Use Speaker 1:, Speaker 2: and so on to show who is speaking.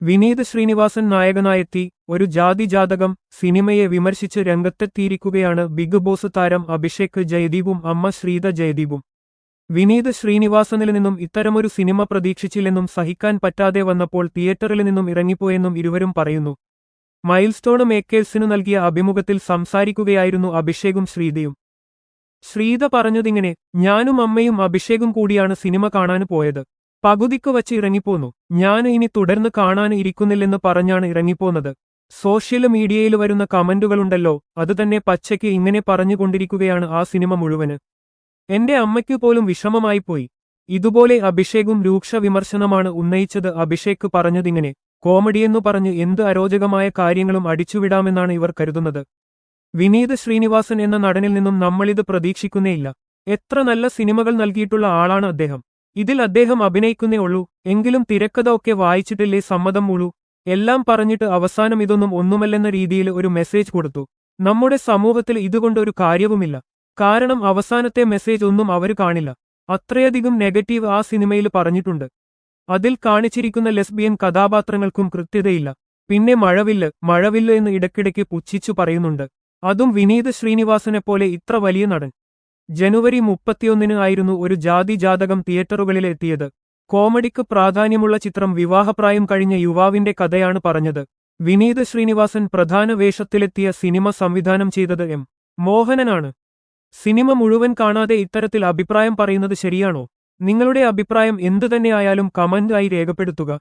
Speaker 1: വിനീത് ശ്രീനിവാസൻ നായകനായെത്തി ഒരു ജാതിജാതകം സിനിമയെ വിമർശിച്ച് രംഗത്തെത്തിയിരിക്കുകയാണ് ബിഗ് ബോസ് താരം അഭിഷേക് ജയദീപും അമ്മ ശ്രീത ജയദീപും. വിനീത് ശ്രീനിവാസനിൽ നിന്നും ഇത്തരമൊരു സിനിമ പ്രതീക്ഷിച്ചില്ലെന്നും സഹിക്കാൻ പറ്റാതെ വന്നപ്പോൾ തിയേറ്ററിൽ നിന്നും ഇറങ്ങിപ്പോയെന്നും ഇരുവരും പറയുന്നു. മൈൽസ്റ്റോൺ മേക്കേഴ്സിനു നൽകിയ അഭിമുഖത്തിൽ സംസാരിക്കുകയായിരുന്നു അഭിഷേകും ശ്രീതയും. ശ്രീത പറഞ്ഞതിങ്ങനെ: ഞാനും അമ്മയും അഭിഷേകും കൂടിയാണ് സിനിമ കാണാന് പോയത്. പകുതിക്ക് വച്ച് ഇറങ്ങിപ്പോന്നു. ഞാൻ ഇനി തുടർന്ന് കാണാൻ ഇരിക്കുന്നില്ലെന്ന് പറഞ്ഞാണ് ഇറങ്ങിപ്പോന്നത്. സോഷ്യൽ മീഡിയയിൽ വരുന്ന കമന്റുകളുണ്ടല്ലോ, അതുതന്നെ പച്ചയ്ക്ക് ഇങ്ങനെ പറഞ്ഞുകൊണ്ടിരിക്കുകയാണ് ആ സിനിമ മുഴുവന്. എന്റെ അമ്മയ്ക്കു പോലും വിഷമമായിപ്പോയി. ഇതുപോലെ അഭിഷേകും രൂക്ഷ വിമർശനമാണ് ഉന്നയിച്ചത്. അഭിഷേക് പറഞ്ഞതിങ്ങനെ: കോമഡിയെന്നു പറഞ്ഞ് എന്ത് അരോചകമായ കാര്യങ്ങളും അടിച്ചുവിടാമെന്നാണ് ഇവർ കരുതുന്നത്. വിനീത് ശ്രീനിവാസൻ എന്ന നടനിൽ നിന്നും നമ്മളിത് പ്രതീക്ഷിക്കുന്നേയില്ല. എത്ര നല്ല സിനിമകൾ നൽകിയിട്ടുള്ള ആളാണ് അദ്ദേഹം. ഇതിൽ അദ്ദേഹം അഭിനയിക്കുന്നേ ഉള്ളൂ. എങ്കിലും തിരക്കഥ ഒക്കെ വായിച്ചിട്ടില്ലേ സമ്മതം മൂളൂ. എല്ലാം പറഞ്ഞിട്ട് അവസാനം ഇതൊന്നും ഒന്നുമല്ലെന്ന രീതിയിൽ ഒരു മെസ്സേജ് കൊടുത്തു. നമ്മുടെ സമൂഹത്തിൽ ഇതുകൊണ്ട് ഒരു കാര്യവുമില്ല. കാരണം അവസാനത്തെ മെസ്സേജ് ഒന്നും അവര് കാണില്ല. അത്രയധികം നെഗറ്റീവ് ആ സിനിമയിൽ പറഞ്ഞിട്ടുണ്ട്. അതിൽ കാണിച്ചിരിക്കുന്ന ലെസ്ബിയൻ കഥാപാത്രങ്ങൾക്കും കൃത്യതയില്ല. പിന്നെ മഴവില്ല് എന്ന് ഇടയ്ക്കിടയ്ക്ക് പുച്ഛിച്ചു പറയുന്നുണ്ട്. അതും വിനീത് ശ്രീനിവാസനെപ്പോലെ ഇത്ര വലിയ നടൻ. ജനുവരി 31 ആയിരുന്നു ഒരു ജാതിജാതകം തിയേറ്ററുകളിൽ എത്തിയത്. കോമഡിക്ക് പ്രാധാന്യമുള്ള ചിത്രം വിവാഹപ്രായം കഴിഞ്ഞ യുവാവിന്റെ കഥയാണ് പറഞ്ഞത്. വിനീത് ശ്രീനിവാസൻ പ്രധാന വേഷത്തിലെത്തിയ സിനിമ സംവിധാനം ചെയ്തത് എം. മോഹനനാണ്. സിനിമ മുഴുവൻ കാണാതെ ഇത്തരത്തിൽ അഭിപ്രായം പറയുന്നത് ശരിയാണോ? നിങ്ങളുടെ അഭിപ്രായം എന്തുതന്നെയായാലും കമന്റ് ആയി രേഖപ്പെടുത്തുക.